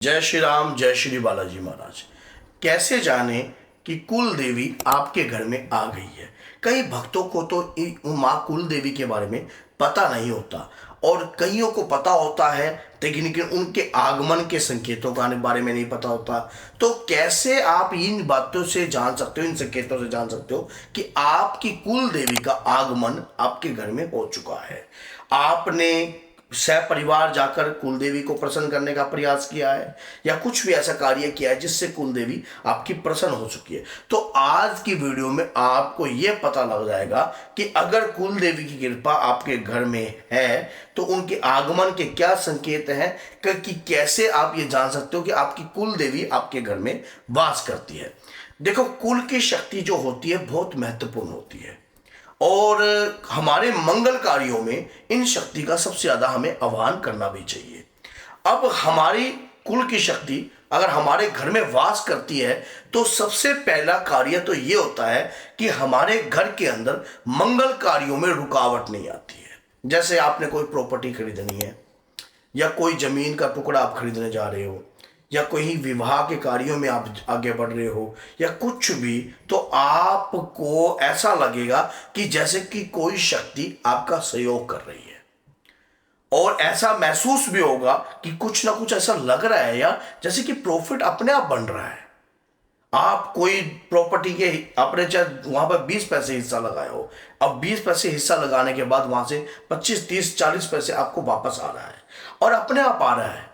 जय श्री राम, जय श्री बालाजी महाराज। कैसे जाने कि कुल देवी आपके घर में आ गई है। कई भक्तों को तो माँ कुल देवी के बारे में पता नहीं होता और कईयों को पता होता है लेकिन उनके आगमन के संकेतों के बारे में नहीं पता होता। तो कैसे आप इन बातों से जान सकते हो, इन संकेतों से जान सकते हो कि आपकी कुल देवी का आगमन आपके घर में हो चुका है। आपने सपरिवार जाकर कुल देवी को प्रसन्न करने का प्रयास किया है या कुछ भी ऐसा कार्य किया है जिससे कुल देवी आपकी प्रसन्न हो चुकी है। तो आज की वीडियो में आपको यह पता लग जाएगा कि अगर कुल देवी की कृपा आपके घर में है तो उनके आगमन के क्या संकेत हैं, कि कैसे आप ये जान सकते हो कि आपकी कुल देवी आपके घर में वास करती है। देखो, कुल की शक्ति जो होती है बहुत महत्वपूर्ण होती है और हमारे मंगल कार्यों में इन शक्ति का सबसे ज्यादा हमें आह्वान करना भी चाहिए। अब हमारी कुल की शक्ति अगर हमारे घर में वास करती है तो सबसे पहला कार्य तो ये होता है कि हमारे घर के अंदर मंगल कार्यों में रुकावट नहीं आती है। जैसे आपने कोई प्रॉपर्टी खरीदनी है या कोई जमीन का टुकड़ा आप खरीदने जा रहे हो या कोई विवाह के कार्यों में आप आगे बढ़ रहे हो या कुछ भी, तो आपको ऐसा लगेगा कि जैसे कि कोई शक्ति आपका सहयोग कर रही है और ऐसा महसूस भी होगा कि कुछ ना कुछ ऐसा लग रहा है या जैसे कि प्रॉफिट अपने आप बन रहा है। आप कोई प्रॉपर्टी के आपने चाहे वहां पर 20 पैसे हिस्सा लगाया हो, अब 20 पैसे हिस्सा लगाने के बाद वहां से 25, 30, 40 पैसे आपको वापस आ रहा है और अपने आप आ रहा है।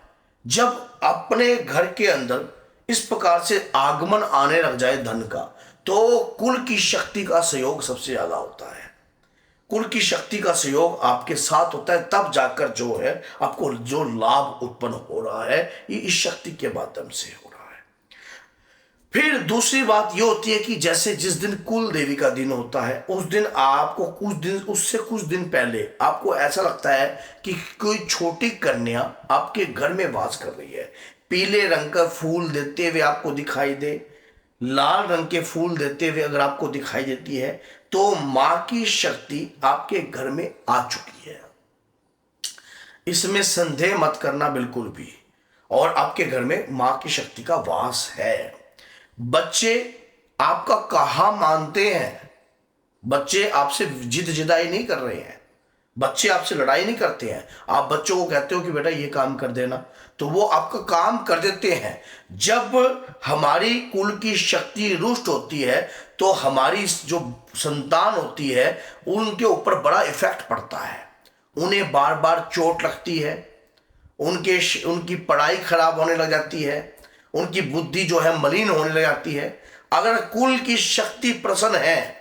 जब अपने घर के अंदर इस प्रकार से आगमन आने लग जाए धन का, तो कुल की शक्ति का सहयोग सबसे ज्यादा होता है। कुल की शक्ति का सहयोग आपके साथ होता है, तब जाकर जो है आपको जो लाभ उत्पन्न हो रहा है ये इस शक्ति के माध्यम से हो रहा है। फिर दूसरी बात ये होती है कि जैसे जिस दिन कुल देवी का दिन होता है उस दिन आपको उससे कुछ दिन पहले आपको ऐसा लगता है कि कोई छोटी कन्या आपके घर में वास कर रही है। पीले रंग का फूल देते हुए आपको दिखाई दे, लाल रंग के फूल देते हुए अगर आपको दिखाई देती है तो मां की शक्ति आपके घर में आ चुकी है। इसमें संदेह मत करना बिल्कुल भी, और आपके घर में मां की शक्ति का वास है। बच्चे आपका कहा मानते हैं, बच्चे आपसे जिद जिदाई नहीं कर रहे हैं, बच्चे आपसे लड़ाई नहीं करते हैं। आप बच्चों को कहते हो कि बेटा ये काम कर देना तो वो आपका काम कर देते हैं। जब हमारी कुल की शक्ति रुष्ट होती है तो हमारी जो संतान होती है उनके ऊपर बड़ा इफेक्ट पड़ता है, उन्हें बार बार चोट लगती है, उनकी पढ़ाई खराब होने लग जाती है, उनकी बुद्धि जो है मलिन होने लग जाती है। अगर कुल की शक्ति प्रसन्न है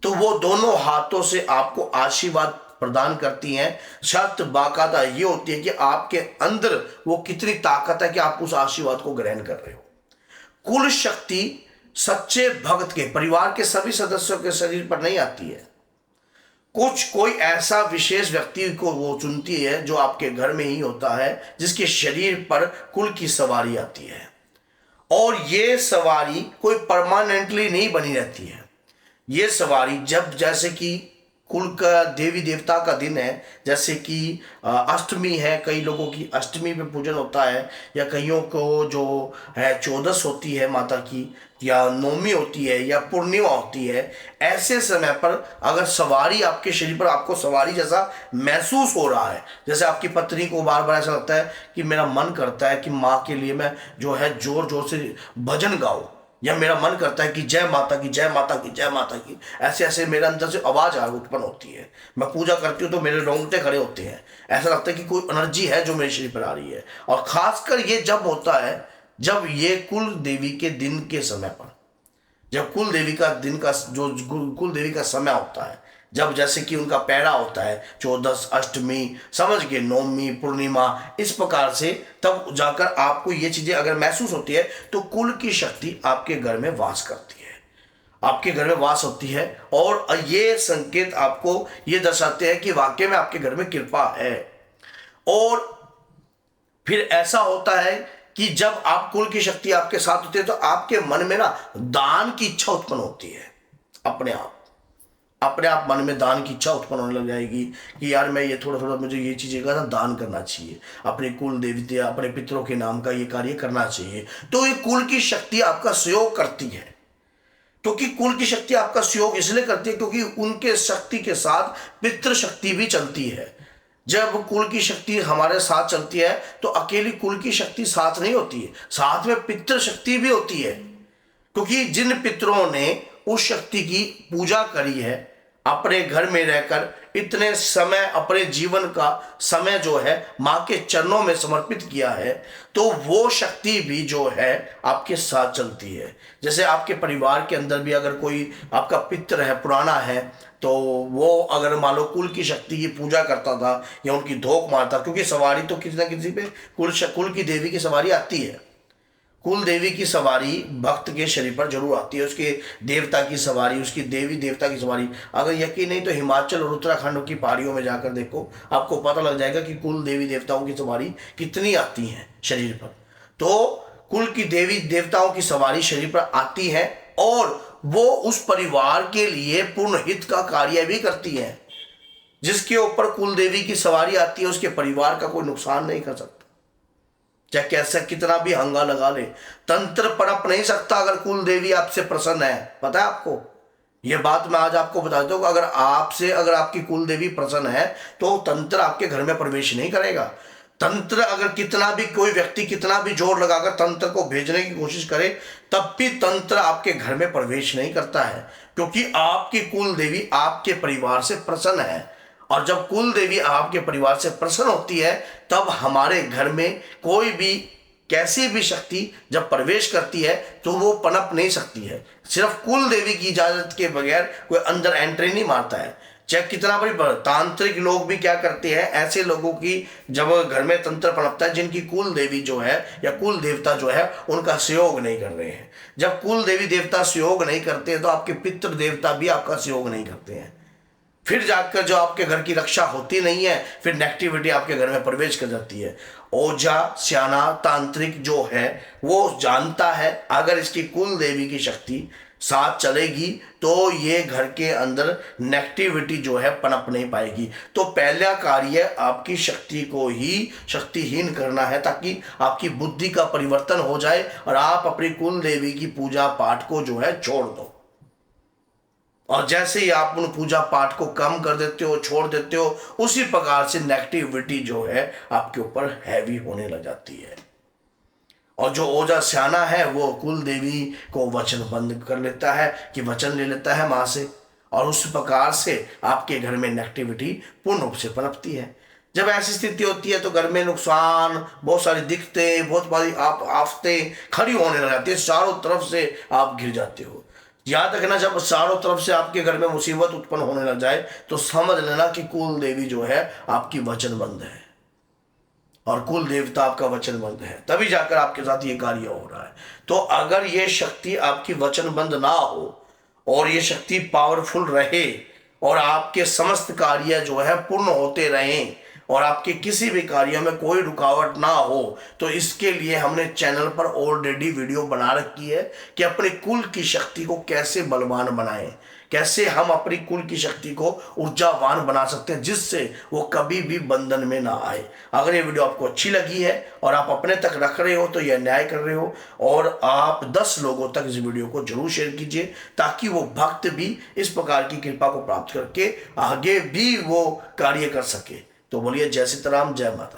तो वो दोनों हाथों से आपको आशीर्वाद प्रदान करती हैं। शर्त बाकायदा ये होती है कि आपके अंदर वो कितनी ताकत है कि आप उस आशीर्वाद को ग्रहण कर रहे हो। कुल शक्ति सच्चे भक्त के परिवार के सभी सदस्यों के शरीर पर नहीं आती है, कोई ऐसा विशेष व्यक्ति को वो चुनती है जो आपके घर में ही होता है, जिसके शरीर पर कुल की सवारी आती है। और ये सवारी कोई परमानेंटली नहीं बनी रहती है। ये सवारी जब जैसे कि कुल का देवी देवता का दिन है, जैसे कि अष्टमी है, कई लोगों की अष्टमी पे पूजन होता है या कईयों को जो है चौदस होती है माता की, या नवमी होती है या पूर्णिमा होती है, ऐसे समय पर अगर सवारी आपके शरीर पर आपको सवारी जैसा महसूस हो रहा है, जैसे आपकी पत्नी को बार बार ऐसा लगता है कि मेरा मन करता है कि माँ के लिए मैं जो है जोर जोर से भजन गाऊं, या मेरा मन करता है कि जय माता की, जय माता की, जय माता की, ऐसे ऐसे मेरे अंदर से आवाज उत्पन्न होती है। मैं पूजा करती हूँ तो मेरे रोंगटे खड़े होते हैं, ऐसा लगता है कि कोई एनर्जी है जो मेरे शरीर पर आ रही है। और खासकर ये जब होता है जब ये कुल देवी के दिन के समय पर, जब कुल देवी का दिन का जो कुल देवी का समय होता है, जब जैसे कि उनका पैरा होता है चौदस, अष्टमी, समझ के नवमी, पूर्णिमा, इस प्रकार से, तब जाकर आपको ये चीजें अगर महसूस होती है तो कुल की शक्ति आपके घर में वास करती है, आपके घर में वास होती है। और ये संकेत आपको ये दर्शाते हैं कि वाकई में आपके घर में कृपा है। और फिर ऐसा होता है कि जब आप कुल की शक्ति आपके साथ होती है तो आपके मन में ना दान की इच्छा उत्पन्न होती है अपने आप। अपने आप मन में दान की इच्छा उत्पन्न होने लग जाएगी कि यार मैं ये थोड़ा थोड़ा मुझे ये चीज़ें का ना दान करना चाहिए, अपने कुल देवता अपने पितरों के नाम का ये कार्य करना चाहिए। तो ये कुल की शक्ति आपका सहयोग करती है, क्योंकि कुल की शक्ति आपका सहयोग इसलिए करती है क्योंकि उनके शक्ति के साथ पितृ शक्ति भी चलती है। जब कुल की शक्ति हमारे साथ चलती है तो अकेली कुल की शक्ति साथ नहीं होती है, साथ में पितृ शक्ति भी होती है। क्योंकि जिन पितरों ने उस शक्ति की पूजा करी है, अपने घर में रहकर इतने समय अपने जीवन का समय जो है माँ के चरणों में समर्पित किया है, तो वो शक्ति भी जो है आपके साथ चलती है। जैसे आपके परिवार के अंदर भी अगर कोई आपका पितर है, पुराना है, तो वो अगर मान लो कुल की शक्ति की पूजा करता था या उनकी धोख मारता, क्योंकि सवारी तो किसी ना किसी पे कुल की देवी की सवारी आती है। कुल देवी की सवारी भक्त के शरीर पर जरूर आती है, उसके देवता की सवारी, उसकी देवी देवता की सवारी। अगर यकीन नहीं तो हिमाचल और उत्तराखंड की पहाड़ियों में जाकर देखो, आपको पता लग जाएगा कि कुल देवी देवताओं की सवारी कितनी आती है शरीर पर। तो कुल की देवी देवताओं की सवारी शरीर पर आती है और वो उस परिवार के लिए पूर्ण हित का कार्य भी करती है। जिसके ऊपर कुल देवी की सवारी आती है उसके परिवार का कोई नुकसान नहीं कर सकता, चाहे कैसा कितना भी हंगा लगा ले। तंत्र पनप नहीं सकता अगर कुल देवी आपसे प्रसन्न है। पता है आपको, यह बात मैं आज आपको बता देता हूँ, अगर आपकी कुल देवी प्रसन्न है तो तंत्र आपके घर में प्रवेश नहीं करेगा। तंत्र अगर कितना भी कोई व्यक्ति कितना भी जोर लगाकर तंत्र को भेजने की कोशिश करे, तब भी तंत्र आपके घर में प्रवेश नहीं करता है, क्योंकि आपकी कुल देवी आपके परिवार से प्रसन्न है। और जब कुल देवी आपके परिवार से प्रसन्न होती है, तब हमारे घर में कोई भी कैसी भी शक्ति जब प्रवेश करती है तो वो पनप नहीं सकती है। सिर्फ कुल देवी की इजाजत के बगैर कोई अंदर एंट्री नहीं मारता है। चाहे कितना बड़ी तांत्रिक लोग भी क्या करते हैं, ऐसे लोगों की जब घर में तंत्र पनपता है जिनकी कुल देवी जो है या कुल देवता जो है उनका सहयोग नहीं कर रहे हैं। जब कुल देवी देवता सहयोग नहीं करते हैं तो आपके पितृ देवता भी आपका सहयोग नहीं करते हैं। फिर जाकर जो आपके घर की रक्षा होती नहीं है, फिर नेगेटिविटी आपके घर में प्रवेश कर जाती है। ओझा सियाना तांत्रिक जो है वो जानता है अगर इसकी कुल देवी की शक्ति साथ चलेगी तो ये घर के अंदर नेगेटिविटी जो है पनप नहीं पाएगी। तो पहला कार्य आपकी शक्ति को ही शक्तिहीन करना है, ताकि आपकी बुद्धि का परिवर्तन हो जाए और आप अपनी कुल देवी की पूजा पाठ को जो है छोड़ दो। और जैसे ही आप उन पूजा पाठ को कम कर देते हो, छोड़ देते हो, उसी प्रकार से नेगेटिविटी जो है आपके ऊपर हैवी होने लग जाती है। और जो ओझा सियाना है वो कुल देवी को वचन बंद कर लेता है कि वचन ले लेता है माँ से, और उस प्रकार से आपके घर में नेगेटिविटी पूर्ण रूप से पनपती है। जब ऐसी स्थिति होती है तो घर में नुकसान, बहुत सारी दिक्कतें, बहुत बड़ी आफतें खड़ी होने लग जाती है, चारों तरफ से आप गिर जाते हो। याद रखना, जब चारों तरफ से आपके घर में मुसीबत उत्पन्न होने लग जाए तो समझ लेना कि कुल देवी जो है आपकी वचनबद्ध है और कुल देवता आपका वचनबद्ध है, तभी जाकर आपके साथ ये कार्य हो रहा है। तो अगर ये शक्ति आपकी वचनबद्ध ना हो और ये शक्ति पावरफुल रहे और आपके समस्त कार्य जो है पूर्ण होते रहें और आपके किसी भी कार्य में कोई रुकावट ना हो, तो इसके लिए हमने चैनल पर ऑलरेडी वीडियो बना रखी है कि अपने कुल की शक्ति को कैसे बलवान बनाएं, कैसे हम अपनी कुल की शक्ति को ऊर्जावान बना सकते हैं जिससे वो कभी भी बंधन में ना आए। अगर ये वीडियो आपको अच्छी लगी है और आप अपने तक रख रहे हो तो यह न्याय कर रहे हो, और आप 10 लोगों तक इस वीडियो को जरूर शेयर कीजिए ताकि वो भक्त भी इस प्रकार की कृपा को प्राप्त करके आगे भी वो कार्य कर सके। तो बोलिए जय सीताराम, जय माता।